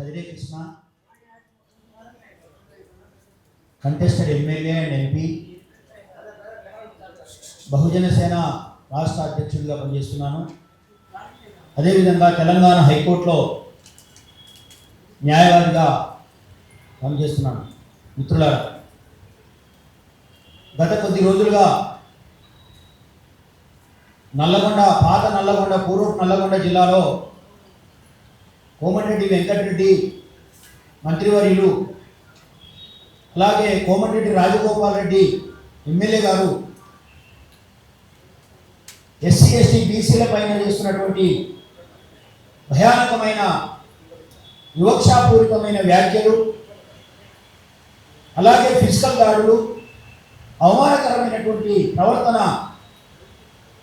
Kadire Krishna, contested MLA and MP, బహుజన సేన రాష్ట్ర అధ్యక్షుడిగా పనిచేస్తున్నాను. అదేవిధంగా తెలంగాణ హైకోర్టులో న్యాయవాదిగా పనిచేస్తున్నాను. మిత్రులారా, గత కొద్ది రోజులుగా నల్లగొండ, పాత నల్లగొండ, పూర్వపు నల్లగొండ జిల్లాలో కోమటిరెడ్డి వెంకటరెడ్డి మంత్రివర్యులు, అలాగే కోమటిరెడ్డి రాజగోపాల్ రెడ్డి ఎమ్మెల్యే గారు ఎస్సీ ఎస్టీ బీసీల పైన చేస్తున్నటువంటి భయానకమైన వివక్షాపూరితమైన వ్యాఖ్యలు, అలాగే ఫిజికల్ దాడులు, అవమానకరమైనటువంటి ప్రవర్తన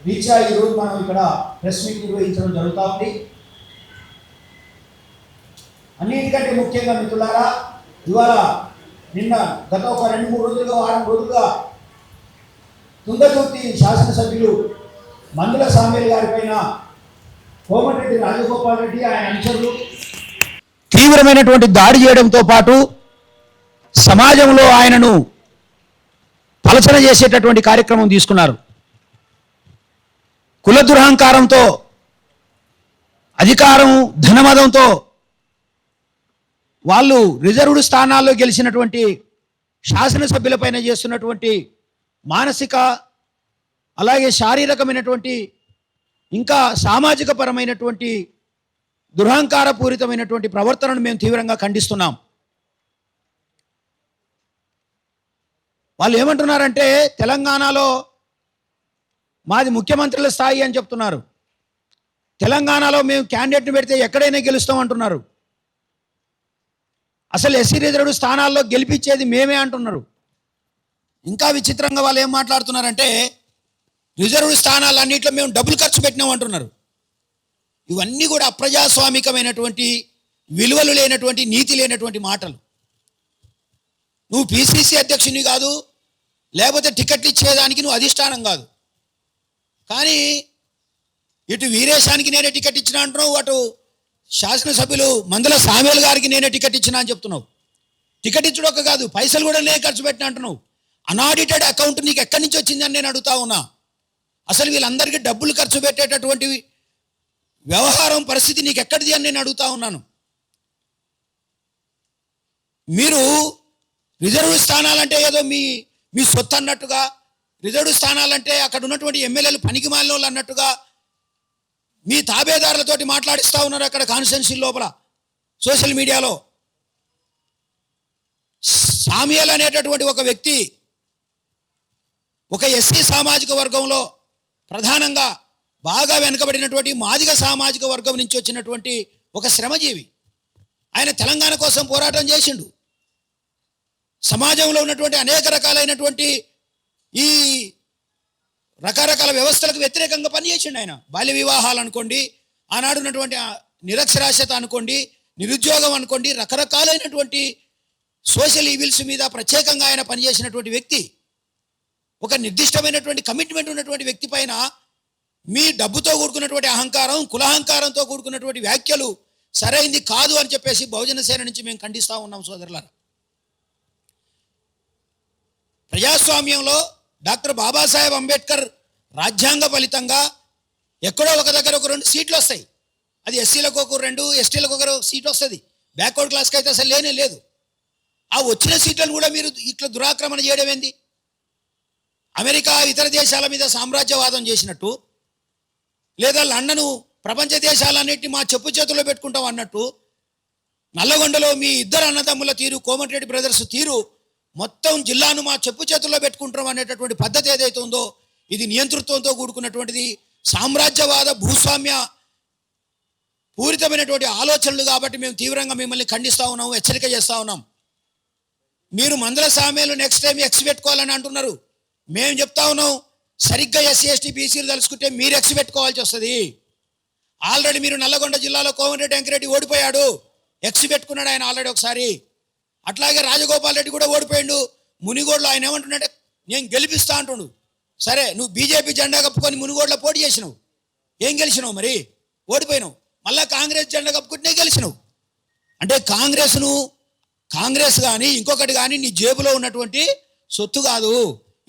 రీత్యా ఈరోజు మనం ఇక్కడ ప్రెస్ మీట్ నిర్వహించడం జరుగుతూ ఉంది. అన్నిటికంటే ముఖ్యంగా మిత్రులారా, ఇవాళ గత ఒక 2-3 రోజులుగా, వారం రోజులుగా తుంగతుర్తి శాసనసభ్యులు మందుల సామ్యులు గారి పైన కోమటిరెడ్డి రాజగోపాల్ రెడ్డి ఆయన అనుచరులు తీవ్రమైనటువంటి దాడి చేయడంతో పాటు సమాజంలో ఆయనను పలచన చేసేటటువంటి కార్యక్రమం తీసుకున్నారు. కుల దురహంకారంతో, అధికారం, ధనమదంతో వాళ్ళు రిజర్వ్డ్ స్థానాల్లో గెలిచినటువంటి శాసనసభ్యులపైన చేస్తున్నటువంటి మానసిక, అలాగే శారీరకమైనటువంటి, ఇంకా సామాజిక పరమైనటువంటి దురహంకారపూరితమైనటువంటి ప్రవర్తనను మేము తీవ్రంగా ఖండిస్తున్నాం. వాళ్ళు ఏమంటున్నారంటే, తెలంగాణలో మాది ముఖ్యమంత్రుల స్థాయి అని చెప్తున్నారు. తెలంగాణలో మేము క్యాండిడేట్ని పెడితే ఎక్కడైనా గెలుస్తాం అంటున్నారు. అసలు ఎస్సీ రిజర్వ్డ్ స్థానాల్లో గెలిపించేది మేమే అంటున్నారు. ఇంకా విచిత్రంగా వాళ్ళు ఏం మాట్లాడుతున్నారంటే, రిజర్వ్డ్ స్థానాలన్నింటిలో మేము డబ్బులు ఖర్చు పెట్టినాం అంటున్నారు. ఇవన్నీ కూడా అప్రజాస్వామికమైనటువంటి, విలువలు లేనటువంటి, నీతి లేనటువంటి మాటలు. నువ్వు పిసిసి అధ్యక్షుని కాదు, లేకపోతే టికెట్లు ఇచ్చేదానికి నువ్వు అధిష్టానం కాదు. కానీ ఇటు వీరేశానికి నేనే టికెట్ ఇచ్చినా అంటున్నావు, అటు శాసనసభ్యులు మందుల సామ్యులు గారికి నేనే టికెట్ ఇచ్చినా అని చెప్తున్నావు. టికెట్ ఇచ్చుడొక్క కాదు, పైసలు కూడా నేనే ఖర్చు పెట్టినా అంటున్నావు. అన్ఆడిటెడ్ అకౌంట్ నీకు ఎక్కడి నుంచి వచ్చిందని నేను అడుగుతా ఉన్నా. అసలు వీళ్ళందరికీ డబ్బులు ఖర్చు పెట్టేటటువంటి వ్యవహారం, పరిస్థితి నీకు ఎక్కడిది అని నేను అడుగుతా ఉన్నాను. మీరు రిజర్వ్ స్థానాలంటే ఏదో మీ సొత్తు అన్నట్టుగా, రిజర్వ్ స్థానాలంటే అక్కడ ఉన్నటువంటి ఎమ్మెల్యేలు పనికి మాలిన వాళ్ళు అన్నట్టుగా మీ తాబేదారులతోటి మాట్లాడిస్తూ ఉన్నారు అక్కడ కాన్స్టిట్యున్సీ లోపల, సోషల్ మీడియాలో. సామ్యల్ అనేటటువంటి ఒక వ్యక్తి ఒక ఎస్సీ సామాజిక వర్గంలో ప్రధానంగా బాగా వెనుకబడినటువంటి మాదిగ సామాజిక వర్గం నుంచి వచ్చినటువంటి ఒక శ్రమజీవి. ఆయన తెలంగాణ కోసం పోరాటం చేసిండు. సమాజంలో ఉన్నటువంటి అనేక రకాలైనటువంటి ఈ రకరకాల వ్యవస్థలకు వ్యతిరేకంగా పనిచేసిండు ఆయన. బాల్య వివాహాలు అనుకోండి, ఆనాడు ఉన్నటువంటి నిరక్షరాస్యత అనుకోండి, నిరుద్యోగం అనుకోండి, రకరకాలైనటువంటి సోషల్ ఈవిల్స్ మీద ప్రత్యేకంగా ఆయన పనిచేసినటువంటి వ్యక్తి. ఒక నిర్దిష్టమైనటువంటి కమిట్మెంట్ ఉన్నటువంటి వ్యక్తి పైన మీ డబ్బుతో కూడుకున్నటువంటి అహంకారం, కులహంకారంతో కూడుకున్నటువంటి వ్యాఖ్యలు సరైంది కాదు అని చెప్పేసి బహుజన సేన నుంచి మేము ఖండిస్తూ ఉన్నాం సోదరులారా. ప్రజాస్వామ్యంలో డాక్టర్ బాబాసాహెబ్ అంబేద్కర్ రాజ్యాంగ ఫలితంగా ఎక్కడో ఒక దగ్గర ఒక 2 సీట్లు వస్తాయి. అది ఎస్సీలకు ఒక 2, ఎస్టీలకు ఒక సీట్ వస్తుంది. బ్యాక్వర్డ్ క్లాస్కి అయితే అసలు లేనే లేదు. ఆ వచ్చిన సీట్లను కూడా మీరు ఇట్లా దురాక్రమణ చేయడం ఏంది? అమెరికా ఇతర దేశాల మీద సామ్రాజ్యవాదం చేసినట్టు, లేదా లండను ప్రపంచ దేశాలన్నింటినీ మా చెప్పు చేతుల్లో పెట్టుకుంటాం అన్నట్టు, నల్లగొండలో మీ ఇద్దరు అన్నదమ్ముల తీరు, కోమటిరెడ్డి బ్రదర్స్ తీరు, మొత్తం జిల్లాను మా చెప్పు చేతుల్లో పెట్టుకుంటాం అనేటటువంటి పద్ధతి ఏదైతే ఉందో, ఇది నియంతృత్వంతో కూడుకున్నటువంటిది, సామ్రాజ్యవాద భూస్వామ్య పూరితమైనటువంటి ఆలోచనలు. కాబట్టి మేము తీవ్రంగా మిమ్మల్ని ఖండిస్తూ ఉన్నాము, హెచ్చరిక చేస్తూ ఉన్నాం. మీరు మందుల సామ్యాలు నెక్స్ట్ టైం ఎక్స్ పెట్టుకోవాలని అంటున్నారు. మేము చెప్తా ఉన్నాం, సరిగ్గా ఎస్సీ ఎస్టీ బీసీలు తలుసుకుంటే మీరు ఎక్స్ పెట్టుకోవాల్సి వస్తుంది. ఆల్రెడీ మీరు నల్లగొండ జిల్లాలో కోమటిరెడ్డి వెంకరెడ్డి ఓడిపోయాడు, ఎక్స్ పెట్టుకున్నాడు ఆయన ఆల్రెడీ ఒకసారి. అట్లాగే రాజగోపాల్ రెడ్డి కూడా ఓడిపోయాడు. మునిగోడులో ఆయన ఏమంటున్నాడే, నేను గెలిపిస్తా అంటుండు. సరే, నువ్వు బీజేపీ జెండా కప్పుకొని మునిగోడులో పోటీ చేసినావు, ఏం గెలిచినావు? మరి ఓడిపోయినావు. మళ్ళా కాంగ్రెస్ జెండా కప్పుకుంటే గెలిచినావు. అంటే కాంగ్రెస్ కానీ ఇంకొకటి కానీ నీ జేబులో ఉన్నటువంటి సొత్తు కాదు.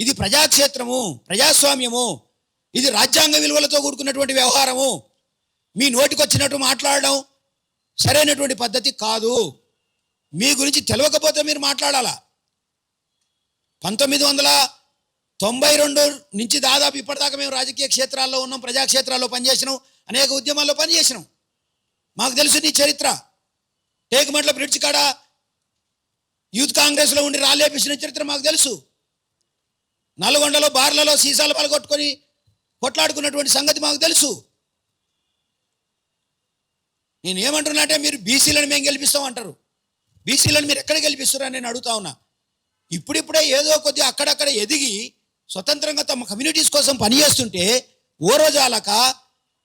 ఇది ప్రజాక్షేత్రము, ప్రజాస్వామ్యము, ఇది రాజ్యాంగ విలువలతో కూడుకున్నటువంటి వ్యవహారము. మీ నోటికి వచ్చినట్టు మాట్లాడడం సరైనటువంటి పద్ధతి కాదు. మీ గురించి తెలియకపోతే మీరు మాట్లాడాలా. 1992 నుంచి దాదాపు ఇప్పటిదాకా మేము రాజకీయ క్షేత్రాల్లో ఉన్నాం, ప్రజాక్షేత్రాల్లో పనిచేసినాం, అనేక ఉద్యమాల్లో పనిచేసినాం. మాకు తెలుసు నీ చరిత్ర. టేకుమట్ల బ్రిడ్జ్ కాడ యూత్ కాంగ్రెస్లో ఉండి రాళ్ళేపించిన చరిత్ర మాకు తెలుసు. నల్గొండలో బార్లలో సీసాలు పలగొట్టుకొని కొట్లాడుకున్నటువంటి సంగతి మాకు తెలుసు. నేను ఏమంటున్నా అంటే మీరు బీసీలను మేము గెలిపిస్తాం అంటారు. బీసీలను మీరు ఎక్కడ గెలిపిస్తారని నేను అడుగుతా ఉన్నా. ఇప్పుడిప్పుడే ఏదో కొద్దిగా అక్కడక్కడ ఎదిగి స్వతంత్రంగా తమ కమ్యూనిటీస్ కోసం పనిచేస్తుంటే ఓ రోజాలక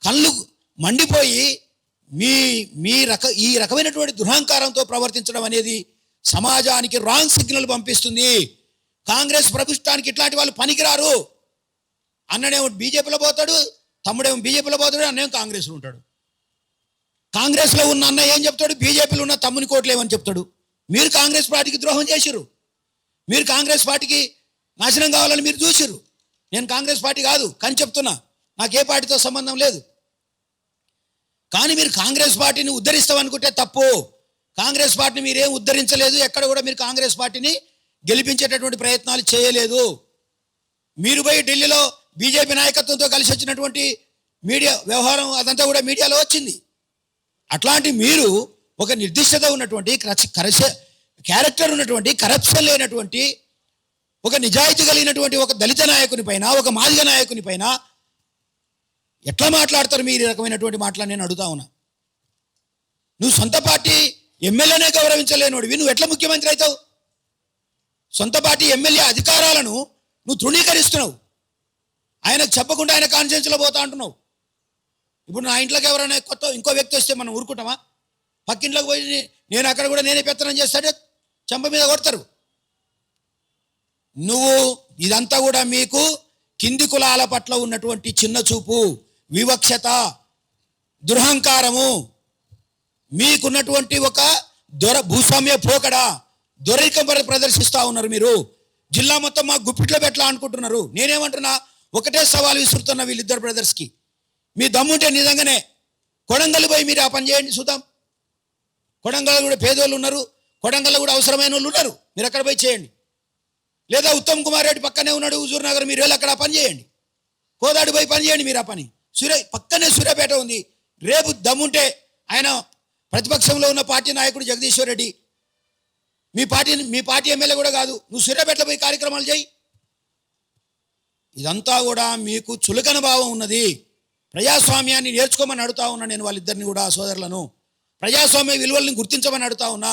కళ్ళు మండిపోయి ఈ రకమైనటువంటి దురహంకారంతో ప్రవర్తించడం అనేది సమాజానికి రాంగ్ సిగ్నల్ పంపిస్తుంది. కాంగ్రెస్ ప్రభుత్వానికి ఇట్లాంటి వాళ్ళు పనికిరారు. అన్ననేమో బీజేపీలో పోతాడు, తమ్ముడేమో బీజేపీలో పోతాడు, అన్నేమో కాంగ్రెస్లో ఉంటాడు. కాంగ్రెస్లో ఉన్న అన్న ఏం చెప్తాడు, బీజేపీలో ఉన్న తమ్ముని కోట్లేమని చెప్తాడు. మీరు కాంగ్రెస్ పార్టీకి ద్రోహం చేసిరు, మీరు కాంగ్రెస్ పార్టీకి నాశనం కావాలని మీరు చూసిరు. నేను కాంగ్రెస్ పార్టీ కాదు కానీ చెప్తున్నా, నాకు ఏ పార్టీతో సంబంధం లేదు. కానీ మీరు కాంగ్రెస్ పార్టీని ఉద్ధరిస్తామనుకుంటే తప్పు. కాంగ్రెస్ పార్టీని మీరేం ఉద్ధరించలేదు, ఎక్కడ కూడా మీరు కాంగ్రెస్ పార్టీని గెలిపించేటటువంటి ప్రయత్నాలు చేయలేదు. మీరు పోయి ఢిల్లీలో బీజేపీ నాయకత్వంతో కలిసి వచ్చినటువంటి మీడియా వ్యవహారం అదంతా కూడా మీడియాలో వచ్చింది. అట్లాంటి మీరు ఒక నిర్దిష్టత ఉన్నటువంటి క్యారెక్టర్ ఉన్నటువంటి కరప్షన్ లేనటువంటి ఒక నిజాయితీ కలిగినటువంటి ఒక దళిత నాయకుని పైన, ఒక మాదిగ నాయకుని పైన ఎట్లా మాట్లాడతారు మీరు ఈ రకమైనటువంటి మాటలు నేను అడుగుతా ఉన్నా. నువ్వు సొంత పార్టీ ఎమ్మెల్యేనే గౌరవించలేనోడివి, నువ్వు ఎట్లా ముఖ్యమంత్రి అవుతావు? సొంత పార్టీ ఎమ్మెల్యే అధికారాలను నువ్వు తృణీకరిస్తున్నావు. ఆయనకు చెప్పకుండా ఆయన కాన్ఫరెన్స్లో పోతా అంటున్నావు. ఇప్పుడు నా ఇంట్లోకి ఎవరైనా ఇంకో వ్యక్తి వస్తే మనం ఊరుకుంటామా? పక్కింట్లోకి పోయి నేను అక్కడ కూడా నేనే పెత్తనం చేస్తాడే చెంప మీద కొడతారు. నువ్వు ఇదంతా కూడా మీకు కింది కులాల పట్ల ఉన్నటువంటి చిన్న చూపు, వివక్షత, దురహంకారము, మీకున్నటువంటి ఒక భూస్వామ్య పోకడ, దొరికం ప్రదర్శిస్తూ ఉన్నారు. మీరు జిల్లా మొత్తం మా గుప్పిట్లో పెట్టలా అనుకుంటున్నారు. నేనేమంటున్నా, ఒకటే సవాల్ విసురుతున్నా వీళ్ళిద్దరు బ్రదర్స్కి. మీ దమ్ముంటే నిజంగానే కొడంగల్ పోయి మీరు ఆ పని చేయండి చూద్దాం. కొడంగల్ కూడా పేదోళ్ళు ఉన్నారు, కొడంగల్ కూడా అవసరమైన వాళ్ళు ఉన్నారు, మీరు అక్కడ పోయి చేయండి. లేదా ఉత్తమ్ కుమార్ రెడ్డి పక్కనే ఉన్నాడు హుజూర్ నగర్, మీరు వెళ్ళి అక్కడ పని చేయండి. కోదాడు పోయి పని చేయండి మీరు ఆ పని. పక్కనే సూర్యాపేట ఉంది. రేపు దమ్ముంటే ఆయన ప్రతిపక్షంలో ఉన్న పార్టీ నాయకుడు జగదీశ్వర్ రెడ్డి మీ పార్టీ ఎమ్మెల్యే కూడా కాదు, నువ్వు సూర్యాపేటలో పోయి కార్యక్రమాలు చేయి. ఇదంతా కూడా మీకు చులకన భావం ఉన్నది. ప్రజాస్వామ్యాన్ని నేర్చుకోమని అడుగుతా ఉన్నా నేను వాళ్ళిద్దరిని కూడా, సోదరులను. ప్రజాస్వామ్య విలువల్ని గుర్తించమని అడుగుతా ఉన్నా,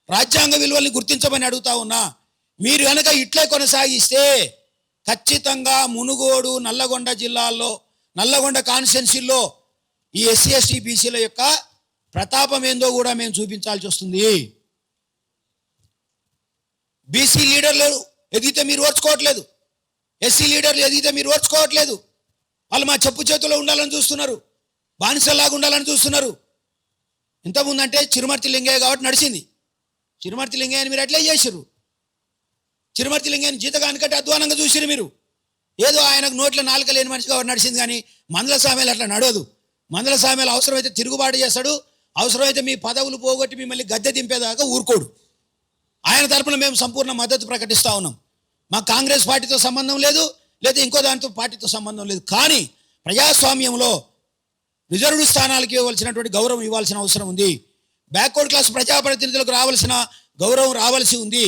రాజ్యాంగ విలువల్ని గుర్తించమని అడుగుతా ఉన్నా. మీరు కనుక ఇట్లే కొనసాగిస్తే ఖచ్చితంగా మునుగోడు, నల్లగొండ జిల్లాల్లో, నల్లగొండ కాన్స్టిట్యున్సీల్లో ఈ ఎస్సీ ఎస్టీ బీసీల యొక్క ప్రతాపం ఏందో కూడా మేము చూపించాల్సి వస్తుంది. బీసీ లీడర్లు ఎదిగితే మీరు ఓర్చుకోవట్లేదు, ఎస్సీ లీడర్లు ఎదిగితే మీరు ఓర్చుకోవట్లేదు. వాళ్ళు మా చెప్పు చేతుల్లో ఉండాలని చూస్తున్నారు, బానిసల్లాగా ఉండాలని చూస్తున్నారు. ఇంతకుముందంటే చిరుమర్తి లింగయ్య కాబట్టి నడిచింది. చిరుమర్తి లింగయ్యని మీరు ఎట్లా చేసిర్రు? చిరుమర్తి లింగయ్యని జీతగానికంటే అధ్వానంగా చూసిరు మీరు. ఏదో ఆయనకు నోట్ల నాలుక లేని మనిషి కాబట్టి నడిచింది. కానీ మందల సామ్యాలు అట్లా నడవదు. మందల సామ్యాలు అవసరమైతే తిరుగుబాటు చేస్తాడు, అవసరమైతే మీ పదవులు పోగొట్టి మిమ్మల్ని గద్దె దింపేదాకా ఊరుకోడు. ఆయన తరపున మేము సంపూర్ణ మద్దతు ప్రకటిస్తూ ఉన్నాం. మాకు కాంగ్రెస్ పార్టీతో సంబంధం లేదు, లేదా ఇంకో దానితో పార్టీతో సంబంధం లేదు. కానీ ప్రజాస్వామ్యంలో రిజర్వ్డ్ స్థానాలకు ఇవ్వాల్సినటువంటి గౌరవం ఇవ్వాల్సిన అవసరం ఉంది. బ్యాక్వర్డ్ క్లాస్ ప్రజాప్రతినిధులకు రావాల్సిన గౌరవం రావాల్సి ఉంది.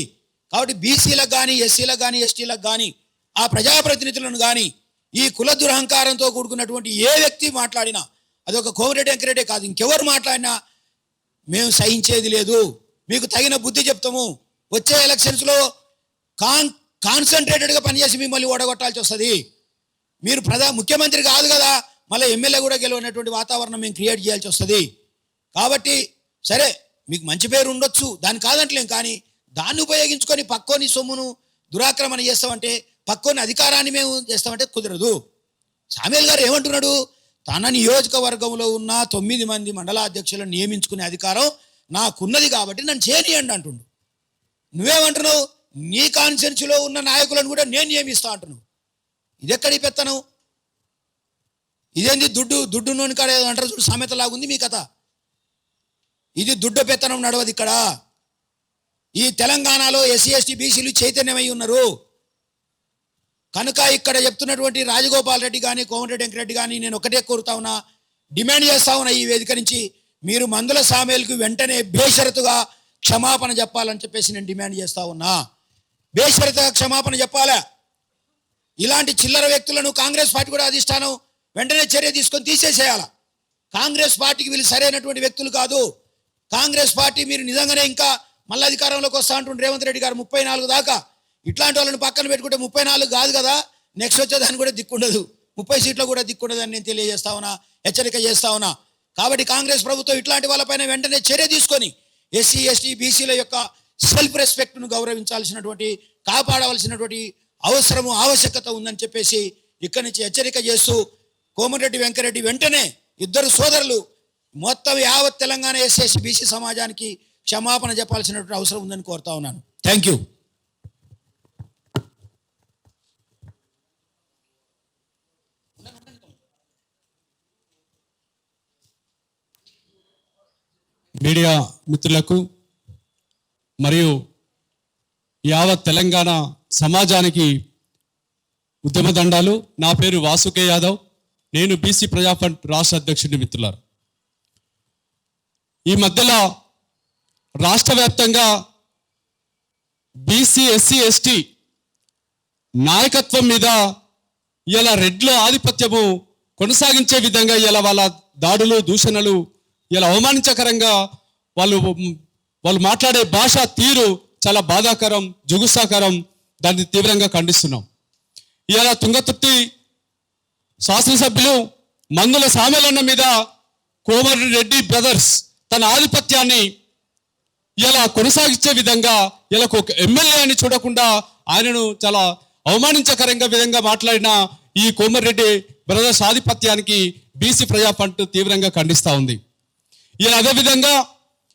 కాబట్టి బీసీలకు కానీ, ఎస్సీలకు కానీ, ఎస్టీలకు కానీ, ఆ ప్రజాప్రతినిధులను కానీ ఈ కుల దురహంకారంతో కూడుకున్నటువంటి ఏ వ్యక్తి మాట్లాడినా, అదొక కోమరెడ్డి వెంకరెడ్డి కాదు, ఇంకెవరు మాట్లాడినా మేము సహించేది లేదు. మీకు తగిన బుద్ధి చెప్తాము. వచ్చే ఎలక్షన్స్లో కాన్సన్ట్రేటెడ్గా పనిచేసి మిమ్మల్ని ఓడగొట్టాల్సి వస్తుంది. మీరు ముఖ్యమంత్రి కాదు కదా, మళ్ళీ ఎమ్మెల్యే కూడా గెలవనటువంటి వాతావరణం మేము క్రియేట్ చేయాల్సి వస్తుంది. కాబట్టి సరే మీకు మంచి పేరు ఉండొచ్చు, దాన్ని కాదంటలేం. కానీ దాన్ని ఉపయోగించుకొని పక్కోని సొమ్మును దురాక్రమణ చేస్తామంటే, పక్కోని అధికారాన్ని మేము చేస్తామంటే కుదరదు. సామేల్ గారు ఏమంటున్నాడు, తన నియోజకవర్గంలో ఉన్న 9 మంది మండలాధ్యక్షులను నియమించుకునే అధికారం నాకున్నది కాబట్టి నన్ను చేయనియండి అంటుండు. నువ్వేమంటున్నావు? నీ కాన్స్టిట్యున్సీలో ఉన్న నాయకులను కూడా నేను నియమిస్తా అంటున్నావు. ఇది ఎక్కడి పెత్తనం? ఇదేంది దుడ్డు నూనె కాడ అంటారు చూడు, సామెతలాగుంది మీ కథ. ఇది దుడ్డు పెత్తనం నడవదు ఇక్కడ. ఈ తెలంగాణలో ఎస్సీ ఎస్టీ బీసీలు చైతన్యమై ఉన్నారు కనుక ఇక్కడ చెప్తున్నటువంటి రాజగోపాల్ రెడ్డి కానీ కోమటిరెడ్డి వెంకరెడ్డి కానీ నేను ఒకటే కోరుతా ఉన్నా, డిమాండ్ చేస్తా ఉన్నా ఈ వేదిక నుంచి, మీరు మందుల సామేలకు వెంటనే బేషరతుగా క్షమాపణ చెప్పాలని చెప్పేసి నేను డిమాండ్ చేస్తా ఉన్నా. బేషరతుగా క్షమాపణ చెప్పాలా. ఇలాంటి చిల్లర వ్యక్తులను కాంగ్రెస్ పార్టీ కూడా అధిష్టానం వెంటనే చర్య తీసుకొని తీసేసేయాల. కాంగ్రెస్ పార్టీకి వీళ్ళు సరైనటువంటి వ్యక్తులు కాదు. కాంగ్రెస్ పార్టీ మీరు నిజంగానే ఇంకా మళ్ళీ అధికారంలోకి వస్తా అంటుండే రేవంత్ రెడ్డి గారు 34 దాకా ఇట్లాంటి వాళ్ళని పక్కన పెట్టుకుంటే 34 కాదు కదా, నెక్స్ట్ వచ్చేదాన్ని కూడా దిక్కుండదు, 30 సీట్లు కూడా దిక్కుండదని నేను తెలియజేస్తా ఉన్నా, హెచ్చరిక చేస్తా ఉన్నా. కాబట్టి కాంగ్రెస్ ప్రభుత్వం ఇట్లాంటి వాళ్ళపైన వెంటనే చర్య తీసుకొని ఎస్సీ ఎస్టీ బీసీల యొక్క సెల్ఫ్ రెస్పెక్ట్ను గౌరవించాల్సినటువంటి, కాపాడవలసినటువంటి అవసరము ఆవశ్యకత ఉందని చెప్పేసి ఇక్కడి నుంచి హెచ్చరిక చేస్తూ, కోమటిరెడ్డి వెంకరెడ్డి వెంటనే ఇద్దరు సోదరులు మొత్తం యావత్ తెలంగాణ ఎస్సీ ఎస్టీ బీసీ సమాజానికి క్షమాపణ చెప్పాల్సినటువంటి అవసరం ఉందని కోరుతా ఉన్నాను. Thank you. మీడియా మిత్రులకు మరియు యావత్ తెలంగాణ సమాజానికి ఉద్యమ దండాలు. నా పేరు వాసుకే యాదవ్, నేను బీసీ ప్రజా ఫండ్ రాష్ట్ర అధ్యక్షుడిని. మిత్రులారు, ఈ మధ్యలో రాష్ట్ర వ్యాప్తంగా బీసీ ఎస్సీ ఎస్టీ నాయకత్వం మీద ఇలా రెడ్ల ఆధిపత్యము కొనసాగించే విధంగా ఇలా వాళ్ళ దాడులు దూషణలు, ఇలా అవమానించకరంగా వాళ్ళు మాట్లాడే భాష తీరు చాలా బాధాకరం, జుగుసాకరం. దాన్ని తీవ్రంగా ఖండిస్తున్నాం. ఇలా తుంగతుర్తి శాసనసభ్యులు మందుల సామెలన్న మీద కోమటిరెడ్డి బ్రదర్స్ తన ఆధిపత్యాన్ని ఇలా కొనసాగించే విధంగా ఇలా ఒక ఎమ్మెల్యే అని చూడకుండా ఆయనను చాలా అవమానించకరంగా విధంగా మాట్లాడిన ఈ కోమటిరెడ్డి బ్రదర్స్ ఆధిపత్యానికి బీసీ ప్రజా ఫండ్ తీవ్రంగా ఖండిస్తూ ఉంది. ఇలా అదేవిధంగా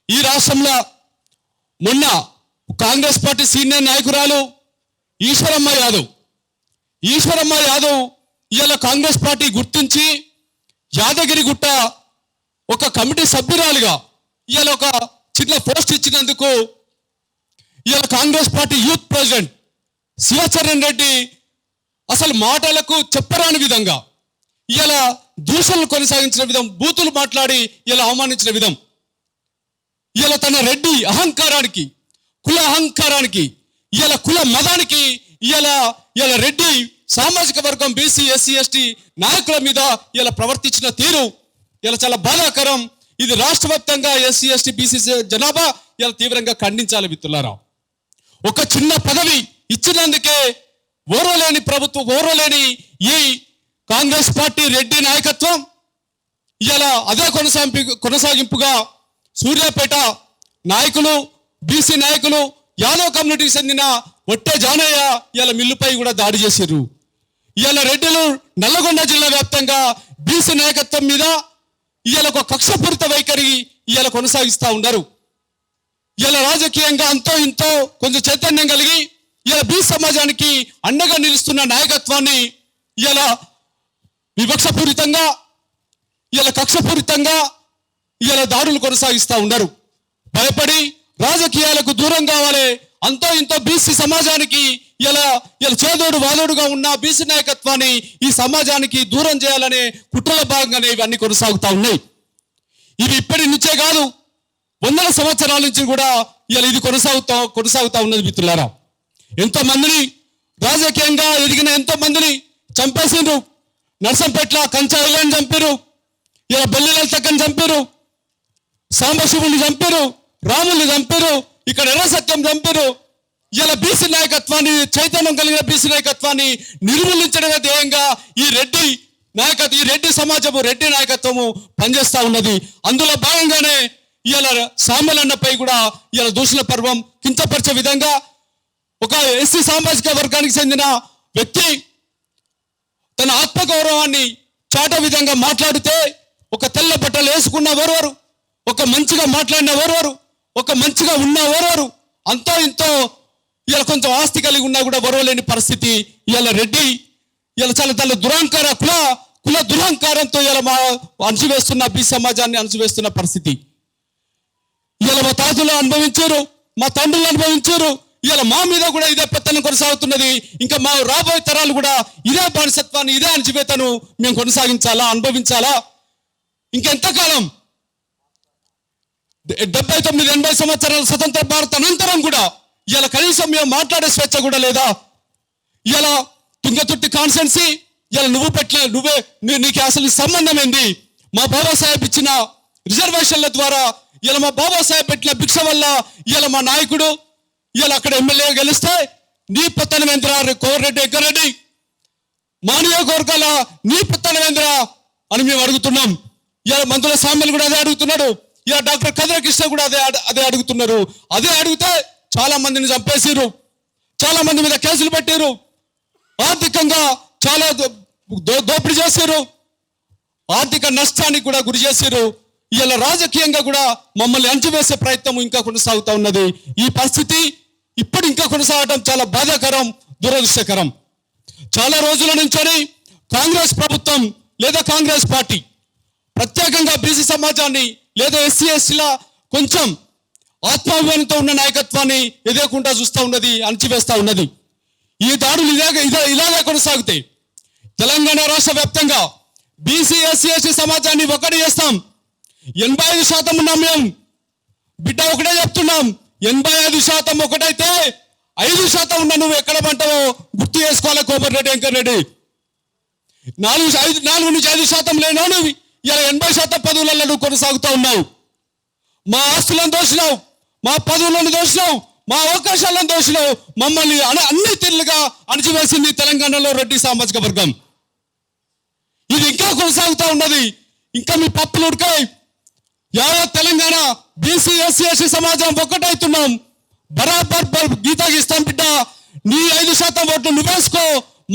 ఈ రాష్ట్రంలో మొన్న కాంగ్రెస్ పార్టీ సీనియర్ నాయకురాలు ఈశ్వరమ్మ యాదవ్ ఇలా కాంగ్రెస్ పార్టీ గుర్తించి యాదగిరిగుట్ట ఒక కమిటీ సభ్యురాలుగా ఇలా ఒక చిన్న పోస్ట్ ఇచ్చినందుకు ఇలా Congress party youth president Shivacharan Reddy అసలు మాటలకు చెప్పరాని విధంగా ఇలా దూషణలు కొనసాగించిన విధం, బూతులు మాట్లాడి ఇలా అవమానించిన విధం, ఇలా తన రెడ్డి అహంకారానికి, కుల అహంకారానికి, ఇలా కుల మదానికి, ఇలా రెడ్డి సామాజిక వర్గం బీసీ ఎస్సీ ఎస్టీ నాయకుల మీద ఇలా ప్రవర్తించిన తీరు ఇలా చాలా బాధాకరం. ఇది రాష్ట్ర వ్యాప్తంగా ఎస్సీ ఎస్టీ బీసీ జనాభా ఇలా తీవ్రంగా ఖండించాలి. మిత్రులారా, ఒక చిన్న పదవి ఇచ్చినందుకే ఓర్వలేని ఈ కాంగ్రెస్ పార్టీ రెడ్డి నాయకత్వం ఇలా అదే కొనసాగింపుగా సూర్యాపేట నాయకులు, బీసీ నాయకులు, యాదవ్ కమ్యూనిటీకి చెందిన ఒట్టే జానయ్య ఇలా మిల్లుపై కూడా దాడి చేశారు. ఇలా రెడ్డిలు నల్లగొండ జిల్లా వ్యాప్తంగా బీసీ నాయకత్వం మీద ఇలా ఒక కక్షపూరిత వైఖరి ఇలా కొనసాగిస్తూ ఉన్నారు. ఇలా రాజకీయంగా అంతో ఇంతో కొంచెం చైతన్యం కలిగి ఇలా బీసీ సమాజానికి అండగా నిలుస్తున్న నాయకత్వాన్ని ఇలా వివక్షపూరితంగా, ఇలా కక్షపూరితంగా ఇలా దాడులు కొనసాగిస్తూ ఉన్నారు. భయపడి రాజకీయాలకు దూరం కావాలి, అంతో ఇంతో బీసీ సమాజానికి ఇలా చేదోడు వాదోడుగా ఉన్న బీసీ నాయకత్వాన్ని ఈ సమాజానికి దూరం చేయాలనే కుట్రల భాగంగానే ఇవన్నీ కొనసాగుతూ ఉన్నాయి. ఇవి ఇప్పటి నుంచే కాదు, వందల సంవత్సరాల నుంచి కూడా ఇలా ఇది కొనసాగుతూ ఉన్నది. మిత్రులారా, ఎంతో మందిని రాజకీయంగా ఎదిగిన ఎంతో మందిని చంపేసిండ్రు. నర్సంపేట్ల కంచా ఐలాండ్ చంపారు, ఇలా బెల్లిల తగ్గని చంపారు, సాంబశివుని చంపారు, రాముల్ని చంపారు, ఇక్కడ ఎర్ర సత్యం చంపారు. ఇలా బీసీ నాయకత్వాన్ని, చైతన్యం కలిగిన బీసీ నాయకత్వాన్ని నిర్మూలించడమే ధ్యేయంగా ఈ రెడ్డి సమాజము, రెడ్డి నాయకత్వము పనిచేస్తూ ఉన్నది. అందులో భాగంగానే ఇలా సామెలన్నపై కూడా ఇలా దూషణ పర్వం కించపరిచే విధంగా ఒక ఎస్సీ సామాజిక వర్గానికి చెందిన వ్యక్తి తన ఆత్మగౌరవాన్ని చాటే విధంగా మాట్లాడితే, ఒక తెల్ల బట్టలు వేసుకున్న ఓర్వరు, ఒక మంచిగా మాట్లాడిన ఓర్వరు, ఒక మంచిగా ఉన్న ఓరవరు, అంతో ఇంతో ఇలా కొంచెం ఆస్తి కలిగి ఉన్నా కూడా ఓరవలేని పరిస్థితి ఇలా రెడ్డి ఇలా చాలా దురహంకార కుల దురహంకారంతో ఇలా మా అణచివేస్తున్న బీ సమాజాన్ని అణచివేస్తున్న పరిస్థితి. ఇలా మా తాతలు అనుభవించారు, మా తండ్రులు అనుభవించారు, ఇలా మా మీద కూడా ఇదే పెత్తనం కొనసాగుతున్నది. ఇంకా మా రాబోయే తరాలు కూడా ఇదే బానిసత్వాన్ని, ఇదే అణచివేతను మేము కొనసాగించాలా, అనుభవించాలా? ఇంకెంతకాలం? 79-80 సంవత్సరాల స్వతంత్ర భారత అనంతరం కూడా ఇలా కనీసం మేము మాట్లాడే స్వేచ్ఛ కూడా లేదా? ఇలా తుంగతుర్తి కాన్స్టెన్సీ ఇలా నీకు అసలు సంబంధం ఏంది? మా బాబాసాహెబ్ ఇచ్చిన రిజర్వేషన్ల ద్వారా ఇలా మా బాబాసాహెబ్ పెట్టిన భిక్ష వల్ల ఇలా మా నాయకుడు ఇలా అక్కడ ఎమ్మెల్యే గెలిస్తే నీ పెత్తనమేంద్ర కోమటిరెడ్డి వెంకరెడ్డి, మా నియోజకవర్గాల నీ పెత్తనమేంద్ర అని మేము అడుగుతున్నాం. ఇలా మంత్రుల సామ్యులు కూడా అదే అడుగుతున్నాడు. ఇలా డాక్టర్ కదిర కృష్ణ కూడా అదే అడుగుతున్నారు. అదే అడిగితే చాలా మందిని చంపేసిరు, చాలా మంది మీద కేసులు పెట్టారు, ఆర్థికంగా చాలా దోపిడీ చేశారు, ఆర్థిక నష్టానికి కూడా గురి చేశారు. ఇలా రాజకీయంగా కూడా మమ్మల్ని అంచివేసే ప్రయత్నం ఇంకా కొనసాగుతూ ఉన్నది. ఈ పరిస్థితి ఇప్పుడు ఇంకా కొనసాగడం చాలా బాధాకరం, దురదృష్టకరం. చాలా రోజుల నుంచి కాంగ్రెస్ ప్రభుత్వం లేదా కాంగ్రెస్ పార్టీ ప్రత్యేకంగా బీసీ సమాజాన్ని లేదా ఎస్సీ ఎస్టీల కొంచెం ఆత్మాభిమానంతో ఉన్న నాయకత్వాన్ని ఎదుర్కొంటా చూస్తూ ఉన్నది, అణచివేస్తూ ఉన్నది. ఈ దాడులు ఇలాగే కొనసాగుతాయి. తెలంగాణ రాష్ట్ర వ్యాప్తంగా బీసీ ఎస్సీ ఎస్టీ సమాజాన్ని ఒకటి చేస్తాం. 85% ఉన్నాం మేము. బిడ్డ ఒకటే చెప్తున్నాం, 85% ఒకటైతే 5% ఉన్న నువ్వు ఎక్కడ పంటావో గుర్తు చేసుకోవాలి కోమటిరెడ్డి వెంకరెడ్డి. 4-5% లేనో నువ్వు ఇలా 80% పదవులలో నువ్వు కొనసాగుతూ ఉన్నావు. మా ఆస్తులను దోషినావు, మా పదవులను దోషినావు, మా అవకాశాలను దోషినావు. మమ్మల్ని అన్ని తీరులుగా అణచివేసింది తెలంగాణలో రెడ్డి సామాజిక వర్గం. ఇది ఇంకా కొనసాగుతూ ఉన్నది. ఇంకా మీ పప్పులు ఉడకాయి. యావత్ తెలంగాణ బీసీ ఎస్సీ ఎస్టీ సమాజం ఒక్కటవుతున్నాం. బరాబర్ గీతా గీస్తాం బిడ్డ. నీ 5% ఓట్లు నువ్వేసుకో,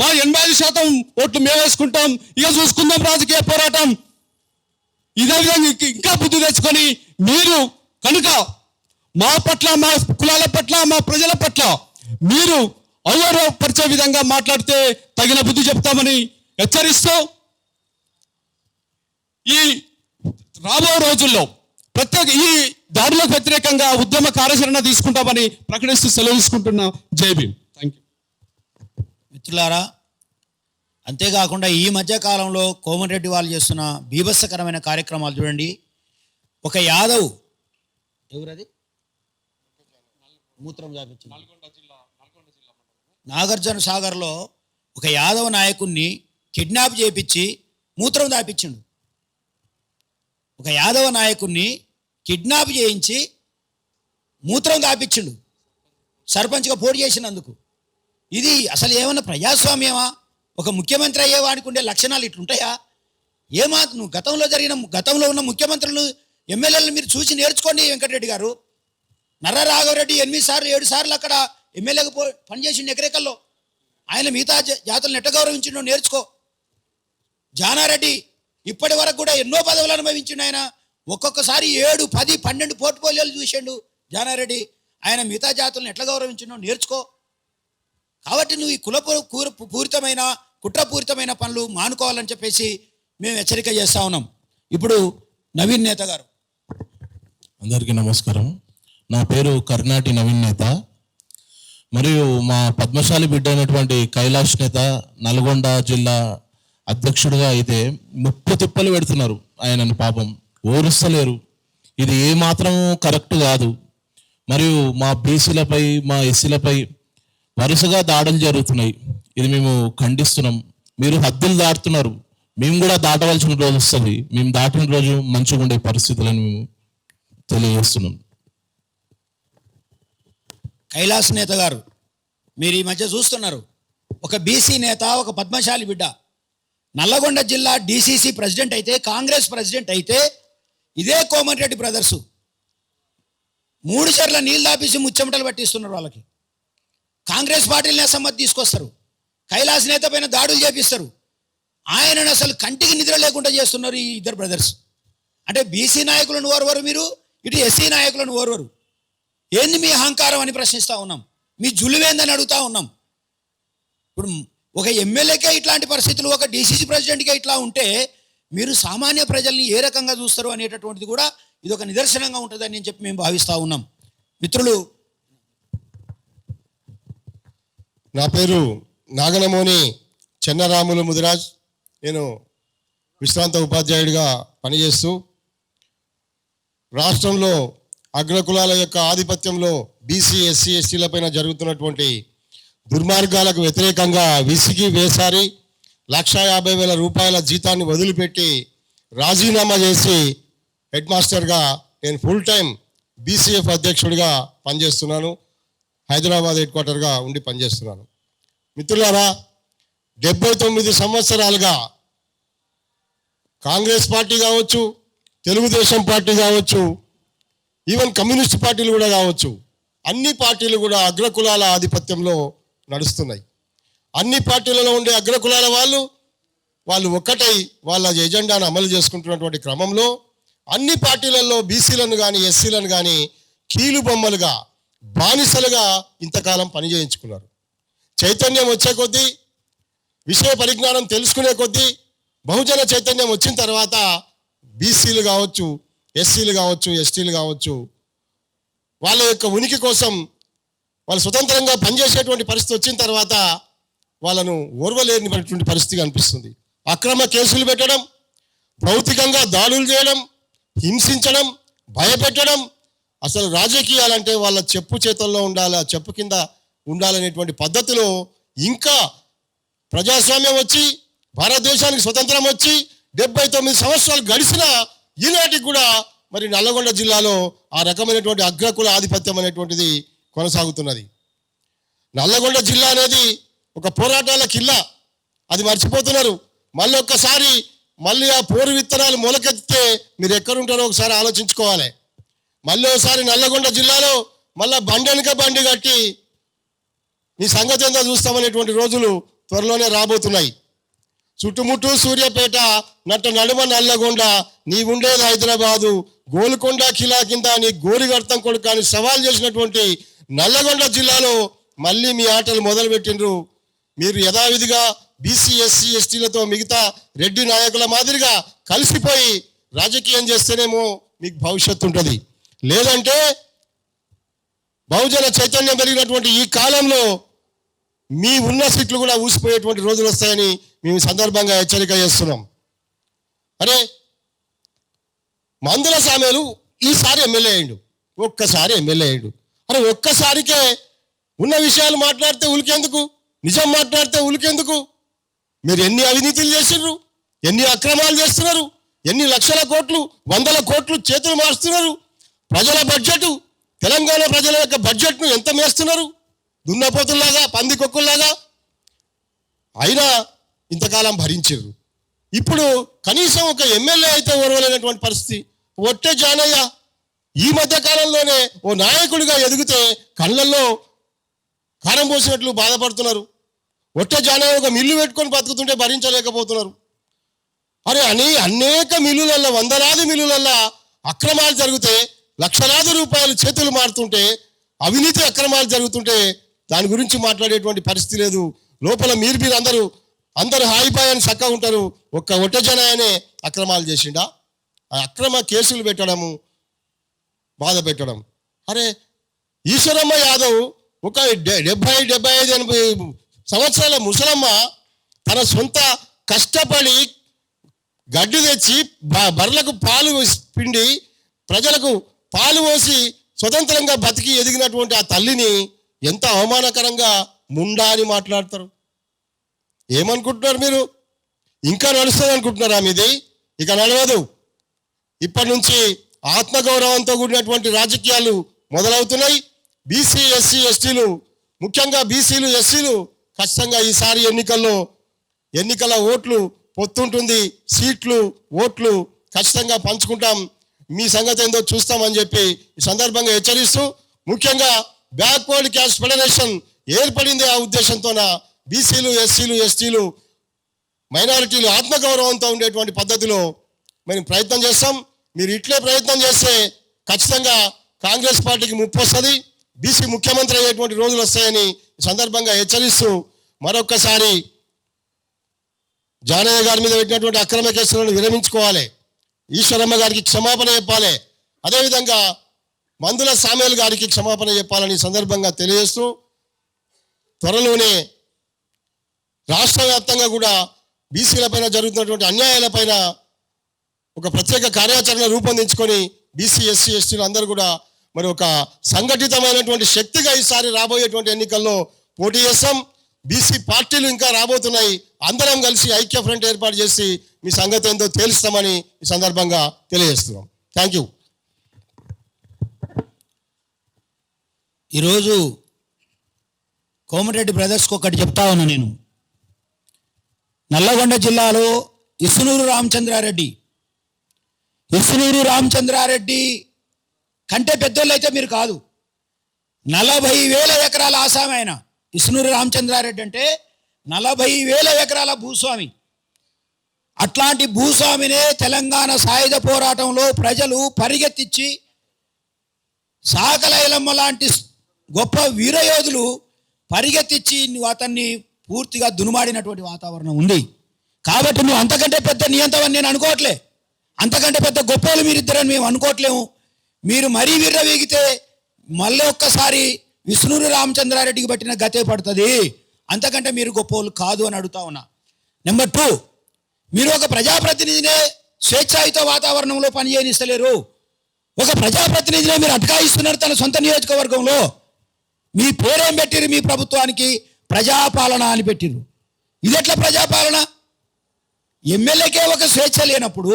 మా 85% ఓట్లు మేము వేసుకుంటాం. ఇక చూసుకుందాం రాజకీయ పోరాటం. ఇదే విధంగా ఇంకా బుద్ధి తెచ్చుకొని మీరు కనుక మా పట్ల, మా కులాల పట్ల, మా ప్రజల పట్ల మీరు అవరోపరిచే విధంగా మాట్లాడితే తగిన బుద్ధి చెప్తామని హెచ్చరిస్తూ ఈ రాబో రోజుల్లో ఈ దాడులకు వ్యతిరేకంగా ఉద్యమ కార్యాచరణ తీసుకుంటామని ప్రకటిస్తూ సెలవు తీసుకుంటున్నా. జై భీమ్. Thank you. మిత్రులారా, అంతేకాకుండా ఈ మధ్య కాలంలో కోమటిరెడ్డి వాళ్ళు చేస్తున్న బీభత్సకరమైన కార్యక్రమాలు చూడండి. ఒక యాదవ్, ఎవరది, మూత్రం వ్యాపించింది, నాగార్జున సాగర్లో ఒక యాదవ నాయకుడిని కిడ్నాప్ చేయించి మూత్రం దాపించిండు. ఒక యాదవ నాయకుడిని కిడ్నాప్ చేయించి మూత్రం దాపించిండు సర్పంచ్గా పోటీ చేసినందుకు. ఇది అసలు ఏమన్నా ప్రజాస్వామ్యమా? ఒక ముఖ్యమంత్రి అయ్యేవాడికి ఉండే లక్షణాలు ఇట్లుంటాయా? నువ్వు గతంలో ఉన్న ముఖ్యమంత్రులు, ఎమ్మెల్యేలను మీరు చూసి నేర్చుకోండి. వెంకటరెడ్డి గారు, నర్ర రాఘవరెడ్డి 8-7 సార్లు అక్కడ ఎమ్మెల్యేగా పనిచేసిండు ఎకరేకల్లో. ఆయన మిగతా జాతులను ఎట్ట గౌరవించిండో నేర్చుకో. జానారెడ్డి ఇప్పటి వరకు కూడా ఎన్నో పదవులు అనుభవించిండు. ఆయన ఒక్కొక్కసారి 7, 10, 12 పోర్ట్ఫోలియోలు చూసిండు జానారెడ్డి. ఆయన మిగతా జాతులను ఎట్లా గౌరవించిండో నేర్చుకో. కాబట్టి నువ్వు ఈ పూరితమైన కుట్రపూరితమైన పనులు మానుకోవాలని చెప్పేసి మేము హెచ్చరిక చేస్తా ఉన్నాం. ఇప్పుడు నవీన్ నేత గారు. అందరికీ నమస్కారం. నా పేరు కర్ణాటి నవీన్ నేత. మరియు మా పద్మశాలి బిడ్డ అయినటువంటి కైలాష్ నేత నల్గొండ జిల్లా అధ్యక్షుడిగా అయితే ముప్పు తిప్పలు పెడుతున్నారు. ఆయనను పాపం ఓరుస్తలేరు. ఇది ఏమాత్రం కరెక్ట్ కాదు. మరియు మా బీసీలపై, మా ఎస్సీలపై వరుసగా దాడులు జరుగుతున్నాయి. ఇది మేము ఖండిస్తున్నాం. మీరు హద్దులు దాటుతున్నారు. మేము కూడా దాటవలసిన రోజు వస్తుంది. మేము దాటిన రోజు మంచిగా ఉండే పరిస్థితులను మేము తెలియజేస్తున్నాం. కైలాస్ నేత గారు, మీరు ఈ మధ్య చూస్తున్నారు, ఒక బీసీ నేత, ఒక పద్మశాలి బిడ్డ నల్లగొండ జిల్లా డిసిసి ప్రెసిడెంట్ అయితే, కాంగ్రెస్ ప్రెసిడెంట్ అయితే, ఇదే కోమటిరెడ్డి బ్రదర్సు 3 చర్ల నీళ్ళు దాపేసి ముచ్చెమటలు పట్టిస్తున్నారు వాళ్ళకి. కాంగ్రెస్ పార్టీని అసమ్మతి తీసుకొస్తారు. కైలాస్ నేత పైన దాడులు చేపిస్తారు. ఆయనను అసలు కంటికి నిద్ర లేకుండా చేస్తున్నారు ఈ ఇద్దరు బ్రదర్స్. అంటే బీసీ నాయకులను ఓర్వరు మీరు, ఇటు ఎస్సీ నాయకులను ఓర్వరు. ఏంది మీ అహంకారం అని ప్రశ్నిస్తూ ఉన్నాం, మీ జులువేందని అడుగుతా ఉన్నాం. ఇప్పుడు ఒక ఎమ్మెల్యేకే ఇట్లాంటి పరిస్థితులు, ఒక డిసిసి ప్రెసిడెంట్కే ఇట్లా ఉంటే మీరు సామాన్య ప్రజల్ని ఏ రకంగా చూస్తారు అనేటటువంటిది కూడా ఇది ఒక నిదర్శనంగా ఉంటుందని నేను చెప్పి మేము భావిస్తూ ఉన్నాం. మిత్రులు, నా పేరు నాగనమోని చెన్నరాములు ముదిరాజ్. నేను విశ్రాంత ఉపాధ్యాయుడిగా పనిచేస్తూ రాష్ట్రంలో అగ్రకులాల యొక్క ఆధిపత్యంలో బీసీ ఎస్సీ ఎస్టీలపైన జరుగుతున్నటువంటి దుర్మార్గాలకు వ్యతిరేకంగా విసిగి వేసారి 1,50,000 రూపాయల జీతాన్ని వదిలిపెట్టి రాజీనామా చేసి హెడ్ మాస్టర్గా నేను ఫుల్ టైం బీసీఎఫ్ అధ్యక్షుడిగా పనిచేస్తున్నాను. హైదరాబాద్ హెడ్ క్వార్టర్గా ఉండి పనిచేస్తున్నాను. మిత్రులారా, 79 సంవత్సరాలుగా కాంగ్రెస్ పార్టీ కావచ్చు, తెలుగుదేశం పార్టీ కావచ్చు, ఈవెన్ కమ్యూనిస్ట్ పార్టీలు కూడా కావచ్చు, అన్ని పార్టీలు కూడా అగ్రకులాల ఆధిపత్యంలో నడుస్తున్నాయి. అన్ని పార్టీలలో ఉండే అగ్రకులాల వాళ్ళు ఒక్కటై వాళ్ళ ఎజెండాను అమలు చేసుకుంటున్నటువంటి క్రమంలో అన్ని పార్టీలలో బీసీలను కానీ ఎస్సీలను కానీ కీలు బొమ్మలుగా బానిసలుగా ఇంతకాలం పనిచేయించుకున్నారు. చైతన్యం వచ్చే కొద్దీ, విషయ పరిజ్ఞానం తెలుసుకునే కొద్దీ, బహుజన చైతన్యం వచ్చిన తర్వాత బీసీలు కావచ్చు, ఎస్సీలు కావచ్చు, ఎస్టీలు కావచ్చు, వాళ్ళ యొక్క ఉనికి కోసం వాళ్ళు స్వతంత్రంగా పనిచేసేటువంటి పరిస్థితి వచ్చిన తర్వాత వాళ్ళను ఓర్వలేనిటువంటి పరిస్థితి కనిపిస్తుంది. అక్రమ కేసులు పెట్టడం, భౌతికంగా దాడులు చేయడం, హింసించడం, భయపెట్టడం. అసలు రాజకీయాలంటే వాళ్ళ చెప్పు చేతుల్లో ఉండాలి, చెప్పు కింద ఉండాలనేటువంటి పద్ధతిలో ఇంకా ప్రజాస్వామ్యం వచ్చి భారతదేశానికి స్వతంత్రం వచ్చి 79 సంవత్సరాలు గడిచినా ఈనాటికి కూడా మరి నల్లగొండ జిల్లాలో ఆ రకమైనటువంటి అగ్రకుల ఆధిపత్యం అనేటువంటిది కొనసాగుతున్నది. నల్లగొండ జిల్లా అనేది ఒక పోరాటాల కిల్లా, అది మర్చిపోతున్నారు. మళ్ళీ ఆ పోరు విత్తనాలు మొలకెత్తితే మీరు ఎక్కడుంటారో ఒకసారి ఆలోచించుకోవాలి. మళ్ళీ ఒకసారి నల్లగొండ జిల్లాలో మళ్ళీ బండి కట్టి నీ సంగతి ఎంత చూస్తామనేటువంటి రోజులు త్వరలోనే రాబోతున్నాయి. చుట్టుముట్టు సూర్యాపేట, నడుమ నల్లగొండ, నీ ఉండేది హైదరాబాదు, గోల్కొండ కిలా కింద నీ గోరిగర్తం కొడుకు అని సవాల్ చేసినటువంటి నల్లగొండ జిల్లాలో మళ్ళీ మీ ఆటలు మొదలుపెట్టిండ్రు. మీరు యథావిధిగా బీసీ ఎస్సీ ఎస్టీలతో మిగతా రెడ్డి నాయకుల మాదిరిగా కలిసిపోయి రాజకీయం చేస్తేనేమో మీకు భవిష్యత్తు ఉంటుంది. లేదంటే బహుజన చైతన్యం పెరిగినటువంటి ఈ కాలంలో మీ ఉన్న సీట్లు కూడా ఊసిపోయేటువంటి రోజులు వస్తాయని మేము సందర్భంగా హెచ్చరిక చేస్తున్నాం. అరే, మందుల సామేలు ఈసారి ఎమ్మెల్యే అయ్యిండు, ఒక్కసారి ఎమ్మెల్యే అయ్యిండు. అరే, ఒక్కసారికే ఉన్న విషయాలు మాట్లాడితే ఉలికెందుకు, నిజం మాట్లాడితే ఉలికెందుకు? మీరు ఎన్ని అవినీతులు చేసిర్రు, ఎన్ని అక్రమాలు చేస్తున్నారు, ఎన్ని లక్షల కోట్లు, 100 కోట్లు చేతులు మారుస్తున్నారు. ప్రజల బడ్జెట్, తెలంగాణ ప్రజల యొక్క బడ్జెట్ను ఎంత మేస్తున్నారు, దున్నపోతుల్లాగా, పందికొక్కుల్లాగా. అయినా ఇంతకాలం భరించారు. ఇప్పుడు కనీసం ఒక ఎమ్మెల్యే అయితే ఓర్వలేనటువంటి పరిస్థితి. ఒట్టే జానయ్య ఈ మధ్య కాలంలోనే ఓ నాయకుడిగా ఎదిగితే కళ్ళల్లో కారం పోసినట్లు బాధపడుతున్నారు. ఒట్టే జానయ్య ఒక మిల్లు పెట్టుకొని బతుకుతుంటే భరించలేకపోతున్నారు. అరే, అనేక మిల్లులల్లో, వందలాది మిల్లులల్లో అక్రమాలు జరిగితే, లక్షలాది రూపాయలు చేతులు మారుతుంటే, అవినీతి అక్రమాలు జరుగుతుంటే దాని గురించి మాట్లాడేటువంటి పరిస్థితి లేదు. లోపల మీరు అందరూ హాయిపాయని చక్కగా ఉంటారు. ఒక్క ఒట్టజనాయనే అక్రమాలు చేసిండా? ఆ అక్రమ కేసులు పెట్టడము, బాధ పెట్టడం. అరే, ఈశ్వరమ్మ యాదవ్ ఒక 70-75 సంవత్సరాల ముసలమ్మ తన సొంత కష్టపడి గడ్డి తెచ్చి బర్రెలకు పాలు పిండి ప్రజలకు పాలు పోసి స్వతంత్రంగా బతికి ఎదిగినటువంటి ఆ తల్లిని ఎంత అవమానకరంగా ముండా అని మాట్లాడతారు. ఏమనుకుంటున్నారు మీరు? ఇంకా నడుస్తుంది అనుకుంటున్నారా మీది? ఇక నడవదు. ఇప్పటి నుంచి ఆత్మగౌరవంతో కూడినటువంటి రాజకీయాలు మొదలవుతున్నాయి. బీసీ ఎస్సీ ఎస్టీలు, ముఖ్యంగా బీసీలు ఎస్సీలు ఖచ్చితంగా ఈసారి ఎన్నికల ఓట్లు పొత్తుంటుంది, సీట్లు ఓట్లు ఖచ్చితంగా పంచుకుంటాం. మీ సంగతి ఏందో చూస్తామని చెప్పి ఈ సందర్భంగా హెచ్చరిస్తూ, ముఖ్యంగా బ్యాక్వర్డ్ క్యాస్ట్ ఫెడరేషన్ ఏర్పడింది ఆ ఉద్దేశంతోన బీసీలు ఎస్సీలు ఎస్టీలు మైనారిటీలు ఆత్మగౌరవంతో ఉండేటువంటి పద్ధతిలో మేము ప్రయత్నం చేస్తాం. మీరు ఇట్లే ప్రయత్నం చేస్తే ఖచ్చితంగా కాంగ్రెస్ పార్టీకి ముప్పు వస్తుంది, బీసీ ముఖ్యమంత్రి అయ్యేటువంటి రోజులు వస్తాయని ఈ సందర్భంగా హెచ్చరిస్తూ మరొక్కసారి జానయ్య గారి మీద పెట్టినటువంటి అక్రమ కేసులను విరమించుకోవాలి, ఈశ్వరమ్మ గారికి క్షమాపణ చెప్పాలి, అదేవిధంగా మందుల సామేల్ గారికి క్షమాపణ చెప్పాలని సందర్భంగా తెలియజేస్తూ త్వరలోనే రాష్ట్ర వ్యాప్తంగా కూడా బీసీలపైన జరుగుతున్నటువంటి అన్యాయాలపైన ఒక ప్రత్యేక కార్యాచరణ రూపొందించుకొని బీసీ ఎస్సీ ఎస్టీలు అందరూ కూడా మరి ఒక సంఘటితమైనటువంటి శక్తిగా ఈసారి రాబోయేటువంటి ఎన్నికల్లో పోటీ చేస్తాం. బీసీ పార్టీలు ఇంకా రాబోతున్నాయి, అందరం కలిసి ఐక్య ఫ్రంట్ ఏర్పాటు చేసి మీ సంగతి ఏందో తేలుస్తామని ఈ సందర్భంగా తెలియజేస్తున్నాం. Thank you. ఈరోజు కోమటిరెడ్డి బ్రదర్స్కి ఒకటి చెప్తా ఉన్నా నేను. నల్లగొండ జిల్లాలో ఇసునూరు రామచంద్రారెడ్డి కంటే పెద్దోళ్ళు అయితే మీరు కాదు. 40,000 ఎకరాల ఆసామి ఆయన. ఇసునూరు రామచంద్రారెడ్డి అంటే 40,000 ఎకరాల భూస్వామి. అట్లాంటి భూస్వామినే తెలంగాణ సాయుధ పోరాటంలో ప్రజలు పరిగెత్తించి సాకలైలమ్మ లాంటి గొప్ప వీరయోధులు పరిగెత్తించి అతన్ని పూర్తిగా దునుమాడినటువంటి వాతావరణం ఉంది. కాబట్టి నువ్వు అంతకంటే పెద్ద నియంతవని నేను అనుకోవట్లే, అంతకంటే పెద్ద గొప్పలు మీరిద్దరని మేము అనుకోవట్లేము. మీరు మరీ వీగితే మళ్ళీ ఒక్కసారి విష్ణురు రామచంద్రారెడ్డికి పట్టిన గతే పడుతుంది. అంతకంటే మీరు గొప్పలు కాదు అని అడుగుతా ఉన్నా. నెంబర్ 2, మీరు ఒక ప్రజాప్రతినిధినే స్వేచ్ఛాయుత వాతావరణంలో పనిచేయనిస్తలేరు. ఒక ప్రజాప్రతినిధినే మీరు అటకాయిస్తున్నారు తన సొంత నియోజకవర్గంలో. మీ పేరేం పెట్టిరు? మీ ప్రభుత్వానికి ప్రజాపాలన అని పెట్టిరు. ఇది ఎట్లా ప్రజాపాలన? ఎమ్మెల్యేకే ఒక స్వేచ్ఛ లేనప్పుడు,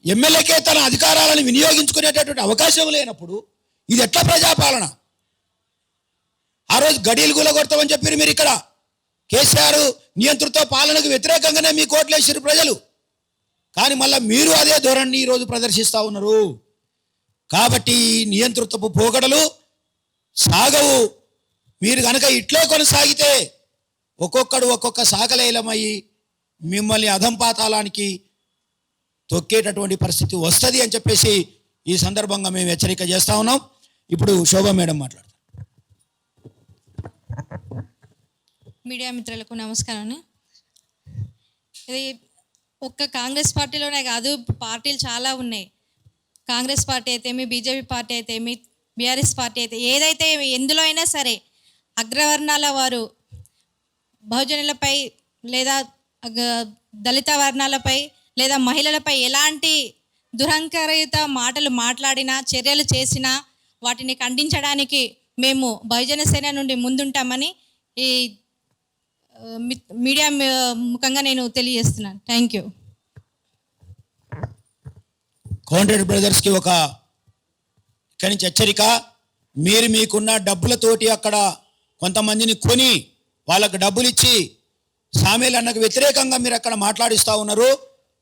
ఎమ్మెల్యేకే తన అధికారాలను వినియోగించుకునేటటువంటి అవకాశం లేనప్పుడు ఇది ఎట్లా ప్రజాపాలన? ఆ రోజు గడీలు గులగొడతామని చెప్పారు మీరు. ఇక్కడ కేసీఆర్ నియంతృత్వ పాలనకు వ్యతిరేకంగానే మీ కోట్లేసారు ప్రజలు. కానీ మళ్ళీ మీరు అదే ధోరణిని ఈరోజు ప్రదర్శిస్తూ ఉన్నారు. కాబట్టి నియంతృత్వపు పోగడలు సాగవు. మీరు కనుక ఇట్లే కొనసాగితే ఒక్కొక్కడు ఒక్కొక్క సాకలేలమయ్యి మిమ్మల్ని అధంపాతాళానికి తొక్కేటటువంటి పరిస్థితి వస్తుంది అని చెప్పేసి ఈ సందర్భంగా మేము హెచ్చరిక చేస్తూ ఉన్నాం. ఇప్పుడు శోభా మేడం మాట్లాడతారు. మీడియా మిత్రులకు నమస్కారం. ఇది ఒక్క కాంగ్రెస్ పార్టీలోనే కాదు, పార్టీలు చాలా ఉన్నాయి. కాంగ్రెస్ పార్టీ అయితేమి, బీజేపీ పార్టీ అయితేమి, బీఆర్ఎస్ పార్టీ అయితే ఏదైతే ఎందులో అయినా సరే అగ్రవర్ణాల వారు బహుజనులపై లేదా దళిత వర్ణాలపై లేదా మహిళలపై ఎలాంటి దురంకరయుత మాటలు మాట్లాడినా, చర్యలు చేసినా వాటిని ఖండించడానికి మేము బహుజన సేన నుండి ముందుంటామని ఈ మీడియా ముఖంగా నేను తెలియజేస్తున్నాను. Thank you. కోమటిరెడ్డి బ్రదర్స్కి ఒక ఇక్కడి నుంచి హెచ్చరిక. మీరు మీకున్న డబ్బులతోటి అక్కడ కొంతమందిని కొని వాళ్ళకు డబ్బులు ఇచ్చి సామేల్ అన్నకు వ్యతిరేకంగా మీరు అక్కడ మాట్లాడిస్తూ ఉన్నారు.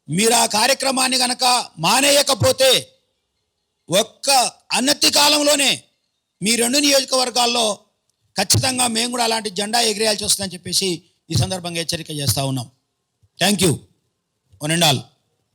మీరు ఆ కార్యక్రమాన్ని కనుక మానేయకపోతే ఒక్క అన్నతి కాలంలోనే మీ 2 నియోజకవర్గాల్లో ఖచ్చితంగా మేము కూడా అలాంటి జెండా ఎగిరేయాల్సి వస్తుందని చెప్పేసి ఈ సందర్భంగా హెచ్చరిక చేస్తూ ఉన్నాం. Thank you. One and all.